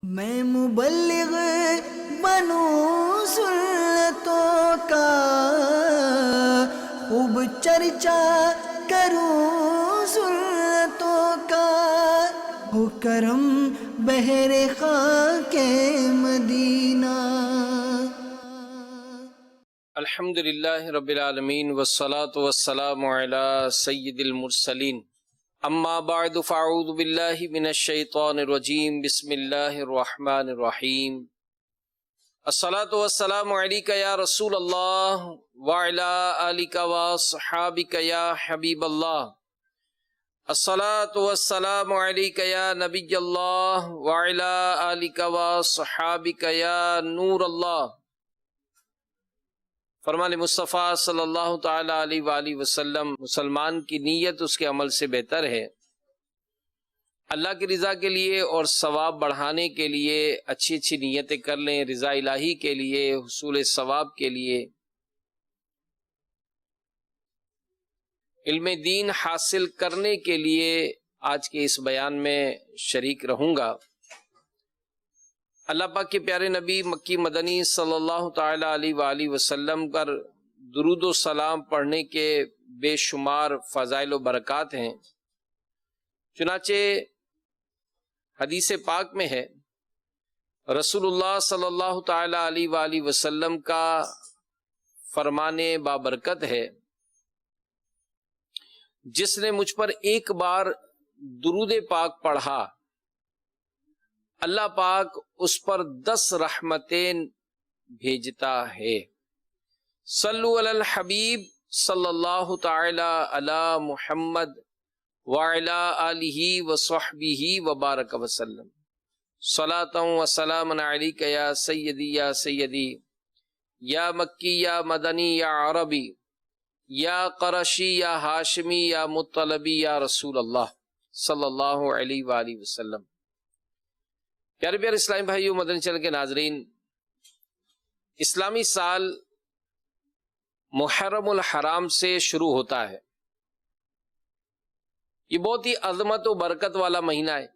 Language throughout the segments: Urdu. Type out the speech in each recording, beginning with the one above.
میں مبلغ بنوں سنتوں کا، خوب چرچا کروں سنتوں کا، ہو کرم بہر خاک مدینہ۔ الحمدللہ رب العالمین والصلاة والسلام علی سید المرسلین، اما بعد فاعوذ باللہ من الشیطان الرجیم، بسم اللہ الرحمن الرحیم۔ الصلاة والسلام علیک یا رسول اللہ وعلی آلک واصحابک یا حبیب اللہ۔ الصلاة والسلام علیک یا نبی اللہ وعلی آلک واصحابک یا نور اللہ۔ فرمان مصطفیٰ صلی اللہ تعالیٰ علیہ وآلہ وسلم، مسلمان کی نیت اس کے عمل سے بہتر ہے۔ اللہ کی رضا کے لیے اور ثواب بڑھانے کے لیے اچھی اچھی نیتیں کر لیں، رضا الہی کے لیے، حصول ثواب کے لیے۔ علم دین حاصل کرنے کے لیے آج کے اس بیان میں شریک رہوں گا۔ اللہ پاک کے پیارے نبی مکی مدنی صلی اللہ تعالیٰ علیہ وآلہ وسلم پر درود و سلام پڑھنے کے بے شمار فضائل و برکات ہیں۔ چنانچہ حدیث پاک میں ہے، رسول اللہ صلی اللہ تعالیٰ علیہ وآلہ وسلم کا فرمان بابرکت ہے، جس نے مجھ پر ایک بار درود پاک پڑھا، اللہ پاک اس پر 10 رحمتیں بھیجتا ہے۔ صلو علی الحبیب صلی اللہ تعالی علی محمد وعلی آلہ وصحبہ وبارک وسلم۔ صلاۃ و سلام علیک یا سیدی یا سیدی، یا مکی یا مدنی یا عربی، یا قرشی یا ہاشمی یا مطلبی یا رسول اللہ صلی اللہ علیہ وآلہ وسلم۔ پیارے پیارے اسلامی بھائیو، مدنی چینل کے ناظرین، اسلامی سال محرم الحرام سے شروع ہوتا ہے۔ یہ بہت ہی عظمت و برکت والا مہینہ ہے،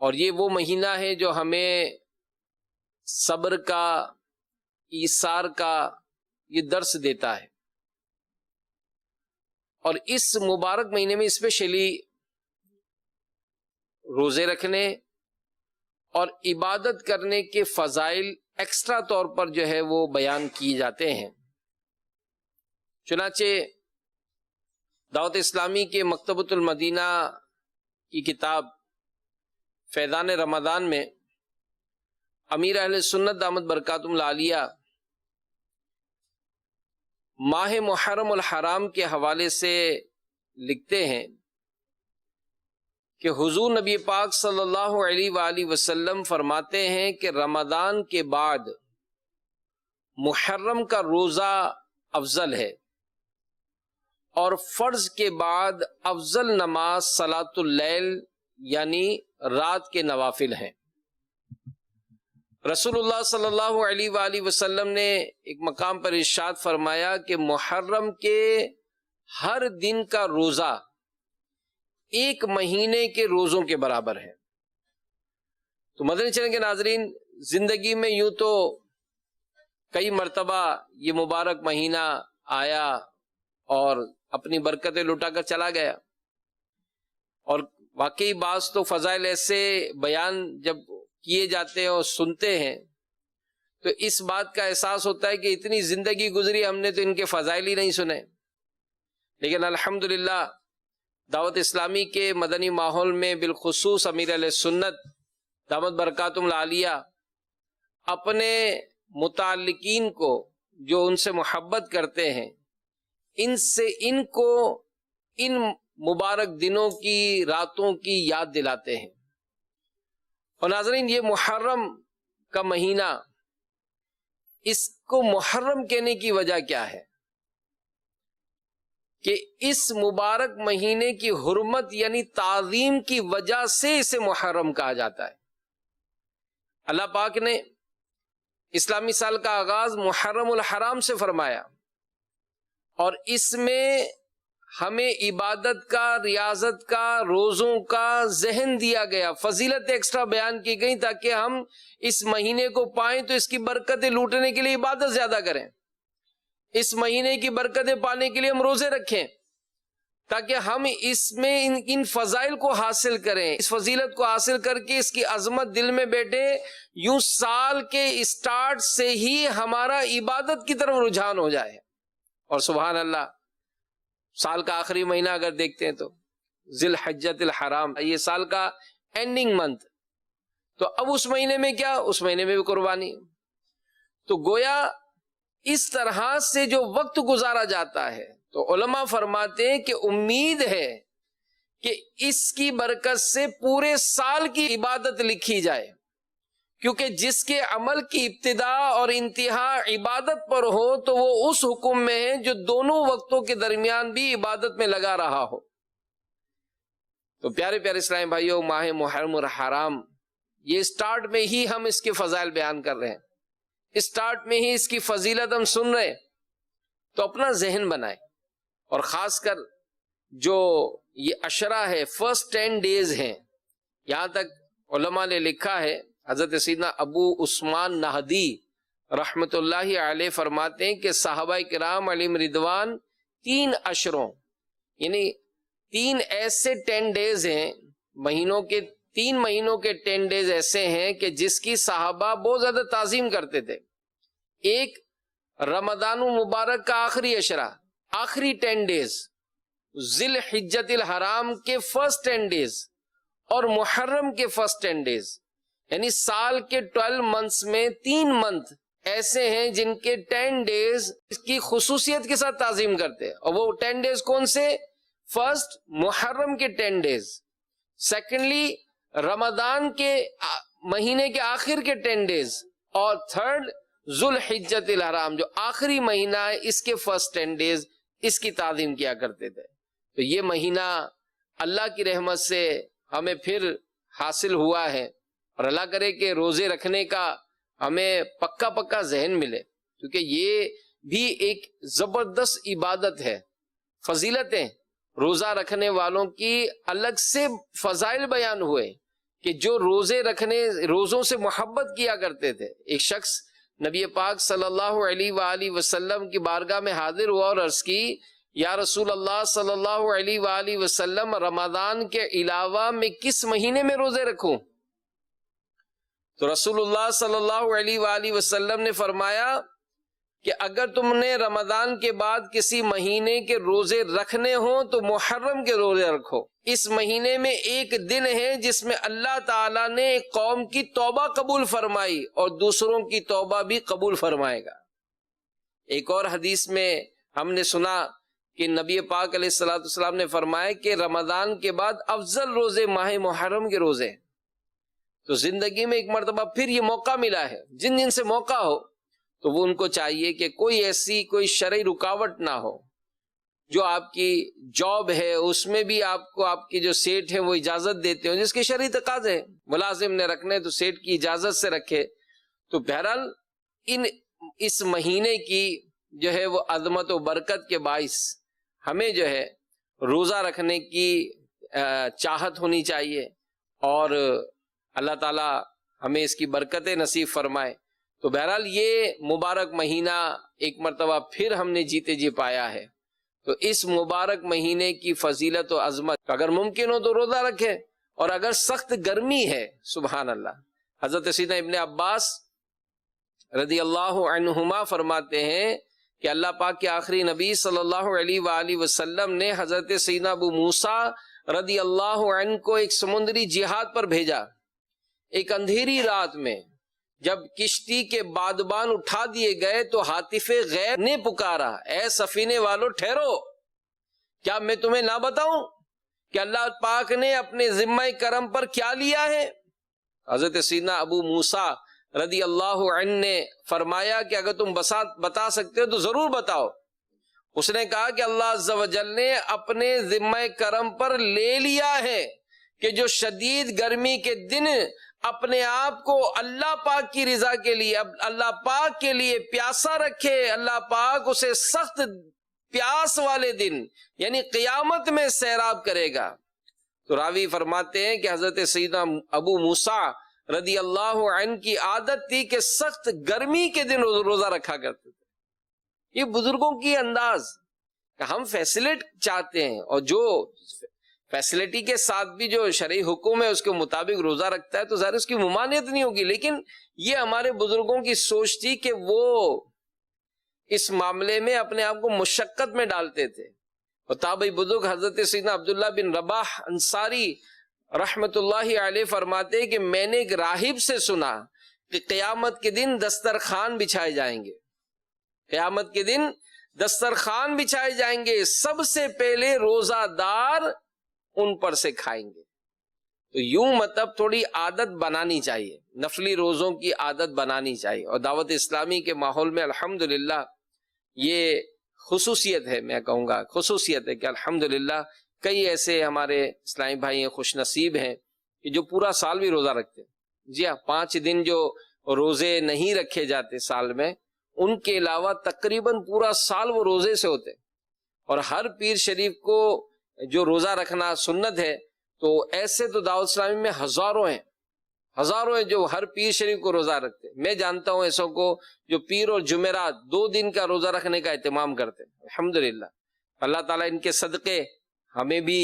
اور یہ وہ مہینہ ہے جو ہمیں صبر کا، ایثار کا یہ درس دیتا ہے۔ اور اس مبارک مہینے میں اسپیشلی روزے رکھنے اور عبادت کرنے کے فضائل ایکسٹرا طور پر جو ہے وہ بیان کیے جاتے ہیں۔ چنانچہ دعوت اسلامی کے مکتبۃ المدینہ کی کتاب فیضان رمضان میں امیر اہل سنت دامت برکاتہم العالیہ ماہ محرم الحرام کے حوالے سے لکھتے ہیں کہ حضور نبی پاک صلی اللہ علیہ وآلہ وسلم فرماتے ہیں کہ رمضان کے بعد محرم کا روزہ افضل ہے، اور فرض کے بعد افضل نماز صلاۃ اللیل یعنی رات کے نوافل ہیں۔ رسول اللہ صلی اللہ علیہ وآلہ وسلم نے ایک مقام پر ارشاد فرمایا کہ محرم کے ہر دن کا روزہ ایک مہینے کے روزوں کے برابر ہے۔ تو مدنی چینل کے ناظرین، زندگی میں یوں تو کئی مرتبہ یہ مبارک مہینہ آیا اور اپنی برکتیں لٹا کر چلا گیا، اور واقعی بعض تو فضائل ایسے بیان جب کیے جاتے ہیں اور سنتے ہیں تو اس بات کا احساس ہوتا ہے کہ اتنی زندگی گزری، ہم نے تو ان کے فضائل ہی نہیں سنے۔ لیکن الحمدللہ دعوت اسلامی کے مدنی ماحول میں بالخصوص امیر علیہ سنت دامت برکاتہم العالیہ اپنے متعلقین کو، جو ان سے محبت کرتے ہیں، ان کو ان مبارک دنوں کی، راتوں کی یاد دلاتے ہیں۔ اور ناظرین، یہ محرم کا مہینہ، اس کو محرم کہنے کی وجہ کیا ہے؟ کہ اس مبارک مہینے کی حرمت یعنی تعظیم کی وجہ سے اسے محرم کہا جاتا ہے۔ اللہ پاک نے اسلامی سال کا آغاز محرم الحرام سے فرمایا، اور اس میں ہمیں عبادت کا، ریاضت کا، روزوں کا ذہن دیا گیا، فضیلت ایکسٹرا بیان کی گئی تاکہ ہم اس مہینے کو پائیں تو اس کی برکتیں لوٹنے کے لیے عبادت زیادہ کریں، اس مہینے کی برکتیں پانے کے لیے ہم روزے رکھیں، تاکہ ہم اس میں ان فضائل کو حاصل کریں، اس فضیلت کو حاصل کر کے اس کی عظمت دل میں بیٹھے، یوں سال کے اسٹارٹ سے ہی ہمارا عبادت کی طرف رجحان ہو جائے۔ اور سبحان اللہ، سال کا آخری مہینہ اگر دیکھتے ہیں تو ذی الحجۃ الحرام، یہ سال کا اینڈنگ منتھ، تو اب اس مہینے میں کیا؟ اس مہینے میں بھی قربانی۔ تو گویا اس طرح سے جو وقت گزارا جاتا ہے، تو علماء فرماتے ہیں کہ امید ہے کہ اس کی برکت سے پورے سال کی عبادت لکھی جائے، کیونکہ جس کے عمل کی ابتدا اور انتہا عبادت پر ہو تو وہ اس حکم میں ہے جو دونوں وقتوں کے درمیان بھی عبادت میں لگا رہا ہو۔ تو پیارے پیارے اسلامی بھائیوں، ماہ محرم الحرام، یہ اسٹارٹ میں ہی ہم اس کے فضائل بیان کر رہے ہیں، اسٹارٹ میں ہی اس کی فضیلت ہم سن رہے ہیں، تو اپنا ذہن بنائیں، اور خاص کر جو یہ عشرہ ہے، فرسٹ 10 days ہیں، یہاں تک علماء نے لکھا ہے، حضرت سیدنا ابو عثمان نہدی رحمت اللہ علیہ فرماتے ہیں کہ صحابہ کرام علیہم رضوان 3 عشروں، یعنی 3 ایسے 10 days ہیں، مہینوں کے 3 مہینوں کے 10 days ایسے ہیں کہ جس کی صحابہ بہت زیادہ تعظیم کرتے تھے۔ ایک رمضان مبارک کا آخری عشرہ، آخری 10 days، ذی الحجۃ الحرام کے فرسٹ 10 days، اور محرم کے فرسٹ 10 days، یعنی سال کے 12 months میں 3 month ایسے ہیں جن کے 10 days اس کی خصوصیت کے ساتھ تعظیم کرتے ہیں۔ اور وہ 10 days کون سے؟ فرسٹ محرم کے 10 days، سیکنڈلی رمضان کے مہینے کے آخر کے 10 days، اور تھرڈ ذو الحجۃ الحرام جو آخری مہینہ ہے، اس کے فرسٹ 10 days اس کی تعظیم کیا کرتے تھے۔ تو یہ مہینہ اللہ کی رحمت سے ہمیں پھر حاصل ہوا ہے، اور اللہ کرے کہ روزے رکھنے کا ہمیں پکا ذہن ملے، کیونکہ یہ بھی ایک زبردست عبادت ہے۔ فضیلتیں روزہ رکھنے والوں کی الگ سے فضائل بیان ہوئے کہ جو روزوں سے محبت کیا کرتے تھے۔ ایک شخص نبی پاک صلی اللہ علیہ وآلہ وسلم کی بارگاہ میں حاضر ہوا اور عرض کی، یا رسول اللہ صلی اللہ علیہ وآلہ وسلم، رمضان کے علاوہ میں کس مہینے میں روزے رکھوں؟ تو رسول اللہ صلی اللہ علیہ وآلہ وسلم نے فرمایا کہ اگر تم نے رمضان کے بعد کسی مہینے کے روزے رکھنے ہوں تو محرم کے روزے رکھو۔ اس مہینے میں ایک دن ہے جس میں اللہ تعالیٰ نے ایک قوم کی توبہ قبول فرمائی اور دوسروں کی توبہ بھی قبول فرمائے گا۔ ایک اور حدیث میں ہم نے سنا کہ نبی پاک علیہ الصلوۃ والسلام نے فرمایا کہ رمضان کے بعد افضل روزے ماہ محرم کے روزے۔ تو زندگی میں ایک مرتبہ پھر یہ موقع ملا ہے، جن سے موقع ہو تو وہ ان کو چاہیے کہ کوئی شرعی رکاوٹ نہ ہو، جو آپ کی جاب ہے اس میں بھی آپ کو آپ کے جو سیٹ ہیں وہ اجازت دیتے ہو، جس کے شرعی تقاضے ہیں، ملازم نے رکھنے تو سیٹ کی اجازت سے رکھے۔ تو بہرحال اس مہینے کی جو ہے وہ عظمت و برکت کے باعث ہمیں جو ہے روزہ رکھنے کی چاہت ہونی چاہیے، اور اللہ تعالی ہمیں اس کی برکتیں نصیب فرمائے۔ تو بہرحال یہ مبارک مہینہ ایک مرتبہ پھر ہم نے جیتے جی پایا ہے۔ تو اس مبارک مہینے کی فضیلت و عظمت، اگر ممکن ہو تو روزہ رکھیں، اور اگر سخت گرمی ہے، سبحان اللہ، حضرت سیدنا ابن عباس رضی اللہ عنہما فرماتے ہیں کہ اللہ پاک کے آخری نبی صلی اللہ علیہ وآلہ وسلم نے حضرت سیدنا ابو موسیٰ رضی اللہ عنہ کو ایک سمندری جہاد پر بھیجا۔ ایک اندھیری رات میں جب کشتی کے بادبان اٹھا دیے گئے تو ہاتف غیب نے پکارا، اے سفینے والو ٹھہرو، کیا میں تمہیں نہ بتاؤں کہ اللہ پاک نے اپنے ذمہ کرم پر کیا لیا ہے؟ حضرت سیدنا ابو موسیٰ رضی اللہ عنہ نے فرمایا کہ اگر تم بتا سکتے ہو تو ضرور بتاؤ۔ اس نے کہا کہ اللہ عز و جل نے اپنے ذمہ کرم پر لے لیا ہے کہ جو شدید گرمی کے دن اپنے آپ کو اللہ پاک کی رضا کے لیے، اللہ پاک کے لیے پیاسا رکھے، اللہ پاک اسے سخت پیاس والے دن یعنی قیامت میں سیراب کرے گا۔ تو راوی فرماتے ہیں کہ حضرت سیدنا ابو موسیٰ رضی اللہ عنہ کی عادت تھی کہ سخت گرمی کے دن روزہ رکھا کرتے تھے۔ یہ بزرگوں کی انداز کہ ہم فیسلیٹ چاہتے ہیں، اور جو فیسلٹی کے ساتھ بھی جو شرعی حکم ہے اس کے مطابق روزہ رکھتا ہے تو ظاہر اس کی ممانعت نہیں ہوگی، لیکن یہ ہمارے بزرگوں کی سوچ تھی کہ وہ اس معاملے میں اپنے آپ کو مشقت میں ڈالتے تھے۔ اور تابعی بزرگ حضرت سیدنا عبداللہ بن رباح انصاری رحمت اللہ علیہ فرماتے کہ میں نے ایک راہب سے سنا کہ قیامت کے دن دسترخوان بچھائے جائیں گے، قیامت کے دن دسترخوان بچھائے جائیں گے، سب سے پہلے روزہ دار ان پر سے کھائیں گے۔ تو یوں مطلب تھوڑی عادت بنانی چاہیے، نفلی روزوں کی عادت بنانی چاہیے، اور دعوت اسلامی کے ماحول میں الحمدللہ یہ خصوصیت ہے، میں کہوں گا خصوصیت ہے کہ الحمدللہ کئی ایسے ہمارے اسلامی بھائی ہیں، خوش نصیب ہیں کہ جو پورا سال بھی روزہ رکھتے ہیں۔ جی ہاں، 5 دن جو روزے نہیں رکھے جاتے سال میں، ان کے علاوہ تقریباً پورا سال وہ روزے سے ہوتے، اور ہر پیر شریف کو جو روزہ رکھنا سنت ہے، تو ایسے تو دعوت اسلامی میں ہزاروں ہیں جو ہر پیر شریف کو روزہ رکھتے۔ میں جانتا ہوں ایسوں کو جو پیر اور جمعرات 2 دن کا روزہ رکھنے کا اہتمام کرتے ہیں۔ الحمدللہ اللہ تعالیٰ ان کے صدقے ہمیں بھی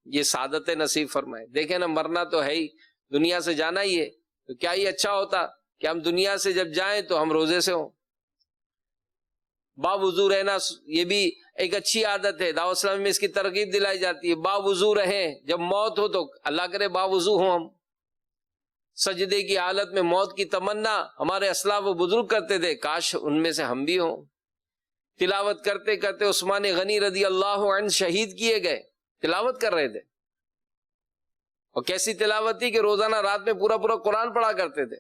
یہ سعادت نصیب فرمائے۔ دیکھیں نا، مرنا تو ہے ہی، دنیا سے جانا ہی ہے، تو کیا ہی اچھا ہوتا کہ ہم دنیا سے جب جائیں تو ہم روزے سے ہوں۔ باوضو رہنا یہ بھی ایک اچھی عادت ہے، دعوت اسلامی میں اس کی ترغیب دلائی جاتی ہے، باوضو رہیں، جب موت ہو تو اللہ کرے باوضو ہوں ہم۔ سجدے کی حالت میں موت کی تمنا ہمارے اسلاف و بزرگ کرتے تھے، کاش ان میں سے ہم بھی ہوں۔ تلاوت کرتے کرتے عثمان غنی رضی اللہ عنہ شہید کیے گئے، تلاوت کر رہے تھے، اور کیسی تلاوت تھی کہ روزانہ رات میں پورا قرآن پڑھا کرتے تھے۔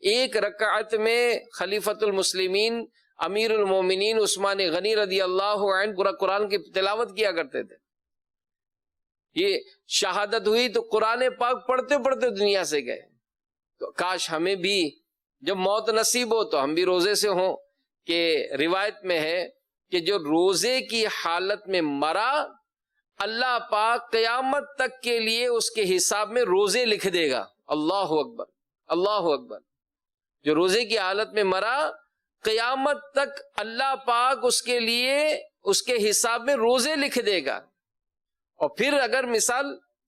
ایک رکعت میں خلیفۃ المسلمین امیر المومنین عثمان غنی رضی اللہ عنہ پورا قرآن کی تلاوت کیا کرتے تھے۔ یہ شہادت ہوئی تو قرآن پاک پڑھتے پڑھتے دنیا سے گئے۔ تو کاش ہمیں بھی جب موت نصیب ہو تو ہم بھی روزے سے ہوں، کہ روایت میں ہے کہ جو روزے کی حالت میں مرا، اللہ پاک قیامت تک کے لیے اس کے حساب میں روزے لکھ دے گا۔ اللہ اکبر، اللہ اکبر۔ جو روزے کی حالت میں مرا، قیامت تک اللہ پاک اس کے لیے اس کے حساب میں روزے لکھ دے گا۔ اور پھر اگر مثال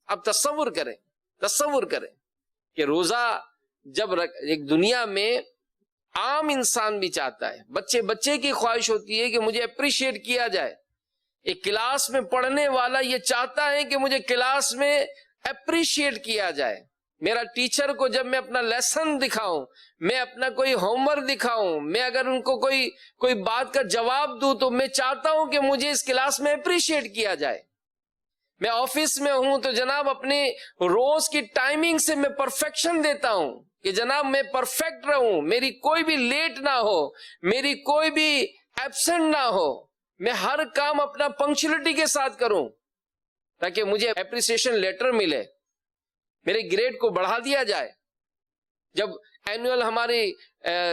اب تصور کریں کہ روزہ جب ایک دنیا میں عام انسان بھی چاہتا ہے، بچے کی خواہش ہوتی ہے کہ مجھے اپریشیٹ کیا جائے، ایک کلاس میں پڑھنے والا یہ چاہتا ہے کہ مجھے کلاس میں اپریشیٹ کیا جائے، میرا ٹیچر کو جب میں اپنا لیسن دکھاؤں، میں اپنا کوئی ہوم ورک دکھاؤں، میں اگر ان کو کوئی بات کا جواب دوں تو میں چاہتا ہوں کہ مجھے اس کلاس میں اپریشیٹ کیا جائے۔ میں آفس میں ہوں تو جناب اپنے روز کی ٹائمنگ سے میں پرفیکشن دیتا ہوں کہ جناب میں پرفیکٹ رہوں، میری کوئی بھی لیٹ نہ ہو، میری کوئی بھی ایبسنٹ نہ ہو، میں ہر کام اپنا پنکچولیٹی کے ساتھ کروں تاکہ مجھے اپریسیشن لیٹر ملے، میرے گریڈ کو بڑھا دیا جائے۔ جب اینوئل ہماری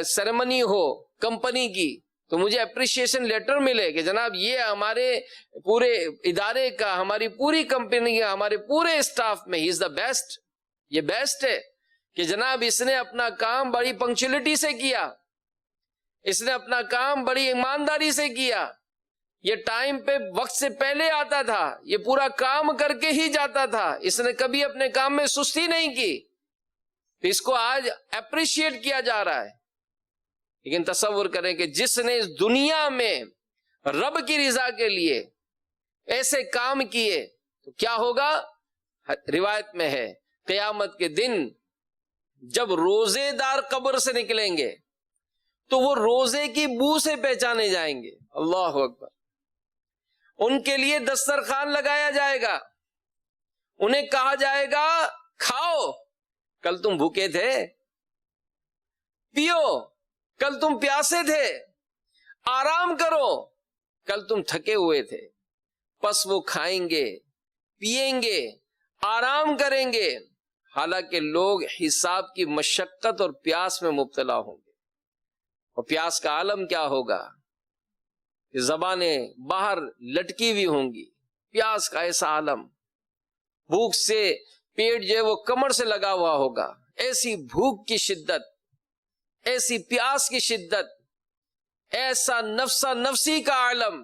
سیریمنی ہو کمپنی کی تو مجھے اپریشیشن لیٹر ملے کہ جناب یہ ہمارے پورے ادارے کا، ہماری پوری کمپنی کا، ہمارے پورے اسٹاف میں ہی از دا بیسٹ، یہ بیسٹ ہے کہ جناب اس نے اپنا کام بڑی پنکچولیٹی سے کیا، اس نے اپنا کام بڑی ایمانداری سے کیا، یہ ٹائم پہ وقت سے پہلے آتا تھا، یہ پورا کام کر کے ہی جاتا تھا، اس نے کبھی اپنے کام میں سستی نہیں کی، تو اس کو آج اپریشیٹ کیا جا رہا ہے۔ لیکن تصور کریں کہ جس نے اس دنیا میں رب کی رضا کے لیے ایسے کام کیے تو کیا ہوگا؟ روایت میں ہے قیامت کے دن جب روزے دار قبر سے نکلیں گے تو وہ روزے کی بو سے پہچانے جائیں گے۔ اللہ اکبر۔ ان کے لیے دسترخوان لگایا جائے گا، انہیں کہا جائے گا کھاؤ، کل تم بھوکے تھے، پیو، کل تم پیاسے تھے، آرام کرو، کل تم تھکے ہوئے تھے۔ پس وہ کھائیں گے، پیئیں گے، آرام کریں گے، حالانکہ لوگ حساب کی مشقت اور پیاس میں مبتلا ہوں گے۔ اور پیاس کا عالم کیا ہوگا؟ کہ زبانیں باہر لٹکی ہوئی ہوں گی، پیاس کا ایسا عالم، بھوک سے پیٹ جو ہے وہ کمر سے لگا ہوا ہوگا، ایسی بھوک کی شدت، ایسی پیاس کی شدت، ایسا نفسا نفسی کا عالم،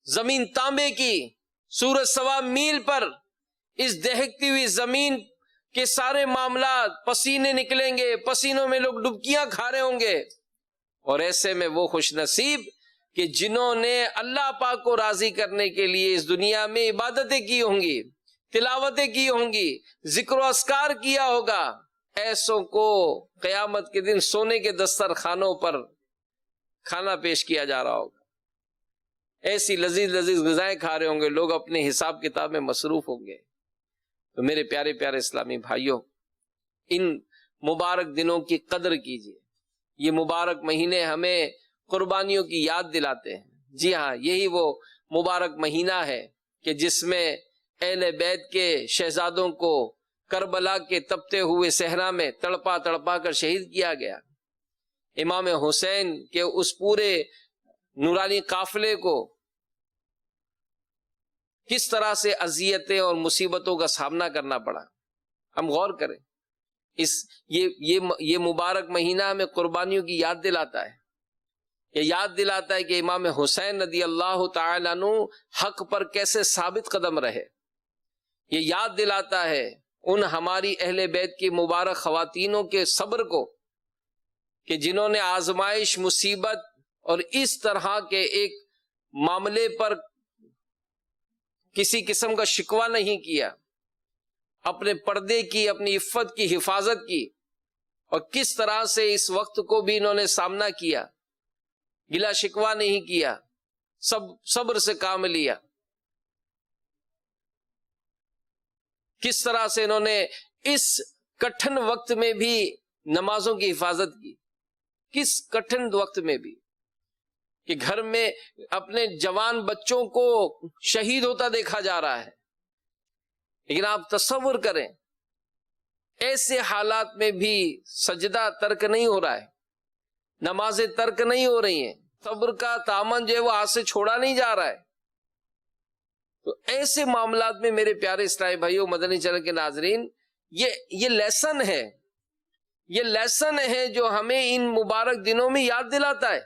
زمین تانبے کی، سورج 1.25 میل پر، اس دہکتی ہوئی زمین کے سارے معاملات، پسینے نکلیں گے، پسینوں میں لوگ ڈبکیاں کھا رہے ہوں گے، اور ایسے میں وہ خوش نصیب کہ جنہوں نے اللہ پاک کو راضی کرنے کے لیے اس دنیا میں عبادتیں کی ہوں گی، تلاوتیں کی ہوں گی، ذکر و اذکار کیا ہوگا، ایسوں کو قیامت کے دن سونے کے دسترخوانوں پر کھانا پیش کیا جا رہا ہوگا، ایسی لذیذ لذیذ غذائیں کھا رہے ہوں گے، لوگ اپنے حساب کتاب میں مصروف ہوں گے۔ تو میرے پیارے پیارے اسلامی بھائیوں، ان مبارک دنوں کی قدر کیجیے۔ یہ مبارک مہینے ہمیں قربانیوں کی یاد دلاتے ہیں۔ جی ہاں، یہی وہ مبارک مہینہ ہے کہ جس میں اہل بیت کے شہزادوں کو کربلا کے تپتے ہوئے صحرا میں تڑپا تڑپا کر شہید کیا گیا، امام حسین کے اس پورے نورانی قافلے کو کس طرح سے اذیتیں اور مصیبتوں کا سامنا کرنا پڑا۔ ہم غور کریں، یہ مبارک مہینہ ہمیں قربانیوں کی یاد دلاتا ہے، یہ یاد دلاتا ہے کہ امام حسین رضی اللہ تعالیٰ عنہ حق پر کیسے ثابت قدم رہے، یہ یاد دلاتا ہے ان ہماری اہل بیت کی مبارک خواتینوں کے صبر کو کہ جنہوں نے آزمائش، مصیبت اور اس طرح کے ایک معاملے پر کسی قسم کا شکوہ نہیں کیا، اپنے پردے کی، اپنی عفت کی حفاظت کی، اور کس طرح سے اس وقت کو بھی انہوں نے سامنا کیا، گلا شکوہ نہیں کیا، صبر سے کام لیا، کس طرح سے انہوں نے اس کٹھن وقت میں بھی نمازوں کی حفاظت کی، کس کٹھن وقت میں بھی کہ گھر میں اپنے جوان بچوں کو شہید ہوتا دیکھا جا رہا ہے، لیکن آپ تصور کریں ایسے حالات میں بھی سجدہ ترک نہیں ہو رہا ہے، نمازیں ترک نہیں ہو رہی ہیں، صبر کا دامن جو ہے وہ ہاتھ سے چھوڑا نہیں جا رہا ہے۔ تو ایسے معاملات میں میرے پیارے اسلامی بھائیوں، مدنی چینل کے ناظرین، یہ لیسن ہے، یہ لیسن ہے جو ہمیں ان مبارک دنوں میں یاد دلاتا ہے۔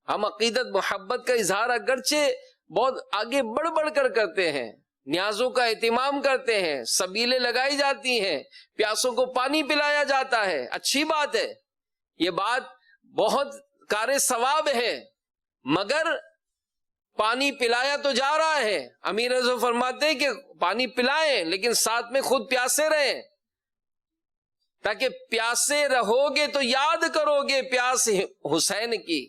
ہم عقیدت محبت کا اظہار اگرچہ بہت آگے بڑھ بڑھ کر کرتے ہیں، نیازوں کا اہتمام کرتے ہیں، سبیلیں لگائی جاتی ہیں، پیاسوں کو پانی پلایا جاتا ہے، اچھی بات ہے، یہ بات بہت کار ثواب ہے، مگر پانی پلایا تو جا رہا ہے۔ امیر اعظم فرماتے ہیں کہ پانی پلائیں لیکن ساتھ میں خود پیاسے رہیں، تاکہ پیاسے رہو گے تو یاد کرو گے پیاس حسین کی،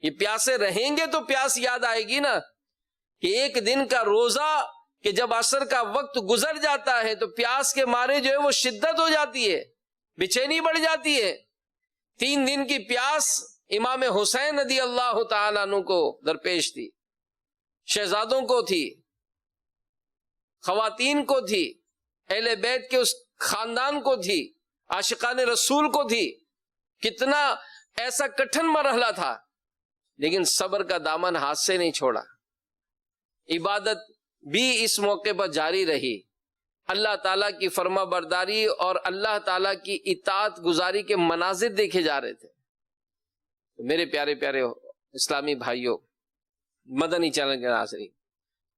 یہ پیاسے رہیں گے تو پیاس یاد آئے گی نا، کہ ایک دن کا روزہ کہ جب عصر کا وقت گزر جاتا ہے تو پیاس کے مارے جو ہے وہ شدت ہو جاتی ہے، بے-چینی بڑھ جاتی ہے۔ 3 دن کی پیاس امام حسین رضی اللہ تعالیٰ عنہ کو درپیش تھی، شہزادوں کو تھی، خواتین کو تھی، اہل بیت کے اس خاندان کو تھی، عاشقان رسول کو تھی، کتنا ایسا کٹھن مرحلہ تھا، لیکن صبر کا دامن ہاتھ سے نہیں چھوڑا، عبادت بھی اس موقع پر جاری رہی، اللہ تعالیٰ کی فرما برداری اور اللہ تعالیٰ کی اطاعت گزاری کے مناظر دیکھے جا رہے تھے۔ میرے پیارے پیارے اسلامی بھائیوں، مدنی چینل کے ناظرین،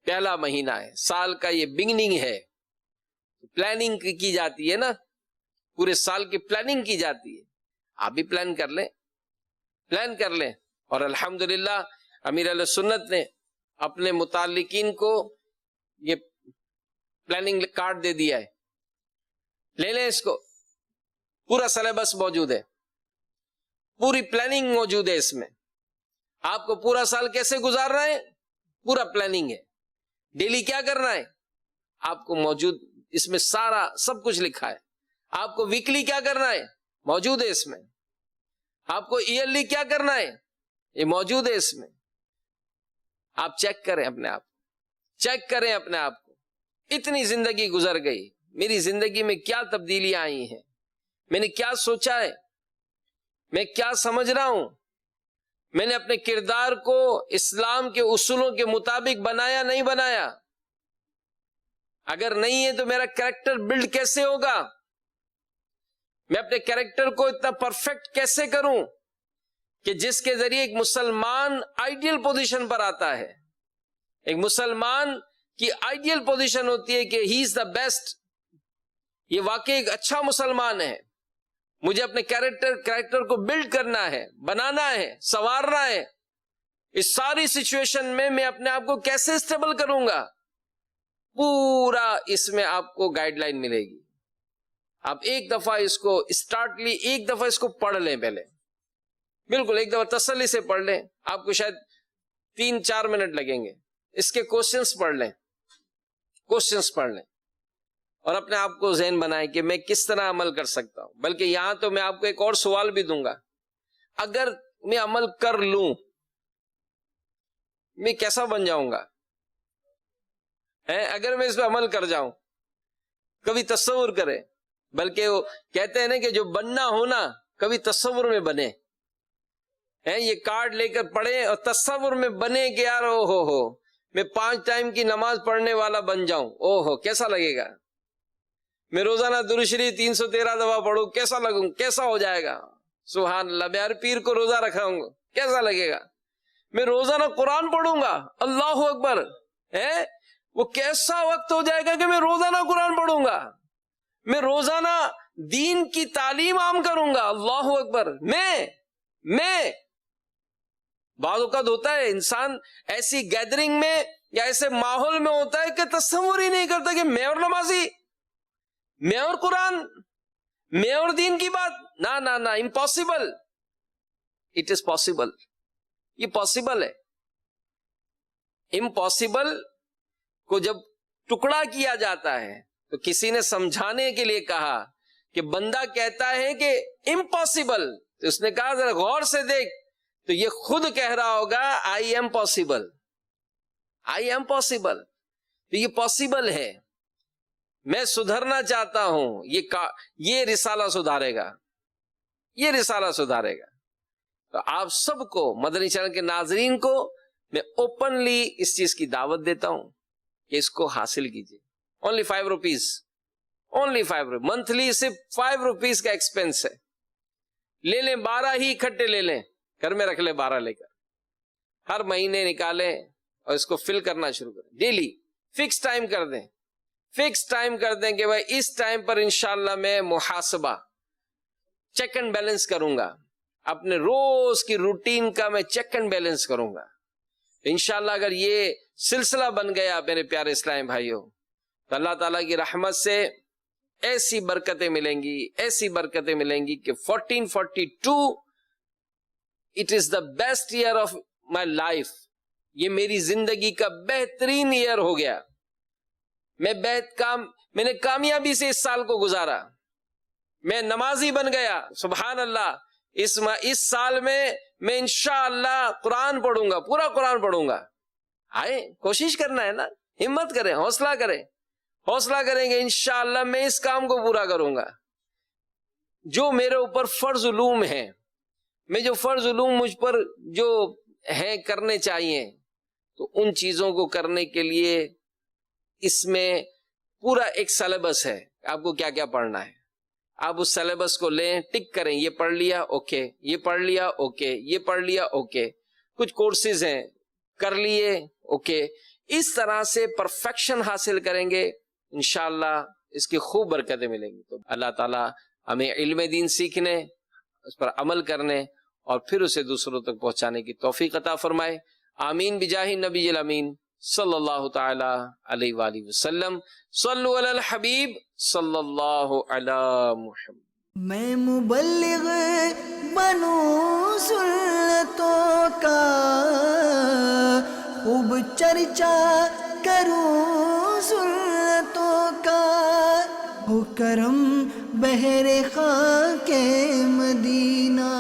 پہلا مہینہ ہے، سال کا یہ بگننگ ہے، پلاننگ کی جاتی ہے نا، پورے سال کی پلاننگ کی جاتی ہے، آپ بھی پلان کر لیں، اور الحمدللہ امیر اہل سنت نے اپنے متعلقین کو یہ پلاننگ کارڈ دے دیا ہے، لے لیں اس کو، پورا سلیبس موجود ہے، پوری پلاننگ موجود ہے اس میں، آپ کو پورا سال کیسے گزارنا ہے پورا پلاننگ ہے، ڈیلی کیا کرنا ہے آپ کو موجود، اس میں سارا سب کچھ لکھا ہے، آپ کو ویکلی کیا کرنا ہے موجود ہے اس میں، آپ کو ایئرلی کیا کرنا ہے یہ موجود ہے اس میں، آپ چیک کریں اپنے آپ کو، اتنی زندگی گزر گئی، میری زندگی میں کیا تبدیلیاں آئی ہیں، میں نے کیا سوچا ہے، میں کیا سمجھ رہا ہوں، میں نے اپنے کردار کو اسلام کے اصولوں کے مطابق بنایا نہیں بنایا؟ اگر نہیں ہے تو میرا کریکٹر بلڈ کیسے ہوگا؟ میں اپنے کریکٹر کو اتنا پرفیکٹ کیسے کروں کہ جس کے ذریعے ایک مسلمان آئیڈیل پوزیشن پر آتا ہے؟ ایک مسلمان کی آئیڈیل پوزیشن ہوتی ہے کہ ہی از دا بیسٹ، یہ واقعی ایک اچھا مسلمان ہے. مجھے اپنے کریکٹر کو بلڈ کرنا ہے، بنانا ہے، سنوارنا ہے. اس ساری سچویشن میں اپنے آپ کو کیسے اسٹیبل کروں گا؟ پورا اس میں آپ کو گائیڈ لائن ملے گی. آپ ایک دفعہ اس کو ایک دفعہ اس کو پڑھ لیں، پہلے بالکل ایک دفعہ تسلی سے پڑھ لیں. آپ کو شاید 3-4 منٹ لگیں گے. اس کے کوشچنس پڑھ لیں، اور اپنے آپ کو ذہن بنائیں کہ میں کس طرح عمل کر سکتا ہوں. بلکہ یہاں تو میں آپ کو ایک اور سوال بھی دوں گا، اگر میں عمل کر لوں میں کیسا بن جاؤں گا؟ اگر میں اس پہ عمل کر جاؤں، کبھی تصور کرے. بلکہ وہ کہتے ہیں نا کہ جو بننا ہو نا کبھی تصور میں بنے. یہ کارڈ لے کر پڑھیں اور تصور میں بنے کہ یار ہو میں 5 ٹائم کی نماز پڑھنے والا بن جاؤں. کیسا لگے گا؟ میں روزانہ درود شریف 313 دفعہ پڑھوں، کیسا لگوں؟ کیسا ہو جائے گا؟ سبحان اللہ. میں ہر پیر کو روزہ رکھا ہوں گا، کیسا لگے گا؟ میں روزانہ قرآن پڑھوں گا، اللہ اکبر، وہ کیسا وقت ہو جائے گا کہ میں روزانہ قرآن پڑھوں گا. میں روزانہ دین کی تعلیم عام کروں گا، اللہ اکبر. میں بعض اوقات ہوتا ہے انسان ایسی گیدرنگ میں یا ایسے ماحول میں ہوتا ہے کہ تصور ہی نہیں کرتا کہ میں اور نمازی، میں اور قرآن، میں اور دین کی بات. نہ امپاسبل. It is possible. یہ پاسبل ہے. امپاسبل کو جب ٹکڑا کیا جاتا ہے تو کسی نے سمجھانے کے لیے کہا کہ بندہ کہتا ہے کہ امپاسبل، تو اس نے کہا ذرا غور سے دیکھ، تو یہ خود کہہ رہا ہوگا آئی ایم پاسبل. تو یہ پاسبل ہے. میں سدھرنا چاہتا ہوں، یہ رسالہ سدھارے گا. تو آپ سب کو، مدنی چینل کے ناظرین کو، میں اوپنلی اس چیز کی دعوت دیتا ہوں کہ اس کو حاصل کیجیے. only 5 روپیز منتھلی، صرف 5 روپیز کا ایکسپینس ہے. لے لیں 12 ہی اکٹھے لے لیں، گھر میں رکھ لیں 12 لے کر، ہر مہینے نکالیں اور اس کو فل کرنا شروع کریں. ڈیلی فکس ٹائم کر دیں کہ بھائی اس ٹائم پر انشاءاللہ میں محاسبہ، چیک اینڈ بیلنس کروں گا. اپنے روز کی روٹین کا میں چیک اینڈ بیلنس کروں گا. انشاءاللہ اگر یہ سلسلہ بن گیا میرے پیارے اسلامی بھائیوں، تو اللہ تعالیٰ کی رحمت سے ایسی برکتیں ملیں گی کہ 1442 it is the best year of my life. یہ میری زندگی کا بہترین ایئر ہو گیا. میں نے کامیابی سے اس سال کو گزارا. میں نمازی بن گیا، سبحان اللہ. اس سال میں انشاءاللہ قرآن پڑھوں گا، پورا قرآن پڑھوں گا. کوشش کرنا ہے نا، ہمت کریں، حوصلہ کریں گے انشاءاللہ میں اس کام کو پورا کروں گا. جو میرے اوپر فرض علوم ہیں، جو فرض علوم مجھ پر جو ہیں کرنے چاہیے، تو ان چیزوں کو کرنے کے لیے اس میں پورا ایک سلیبس ہے، آپ کو کیا کیا پڑھنا ہے. آپ اس سلیبس کو لیں، ٹک کریں، یہ پڑھ لیا اوکے، یہ پڑھ لیا اوکے، یہ پڑھ لیا اوکے. کچھ کورسز ہیں کر لیے اوکے. اس طرح سے پرفیکشن حاصل کریں گے انشاءاللہ اس کی خوب برکتیں ملیں گی. تو اللہ تعالیٰ ہمیں علم دین سیکھنے، اس پر عمل کرنے اور پھر اسے دوسروں تک پہنچانے کی توفیق عطا فرمائے. آمین بجاہ نبی الامین صلی اللہ تعالی علیہ وآلہ وسلم. صلو علی الحبیب صلی اللہ علی محمد. میں مبلغ بنوں سنتوں کا، خوب چرچا کروں سنتوں کا، ہو کرم بہر خاک مدینہ.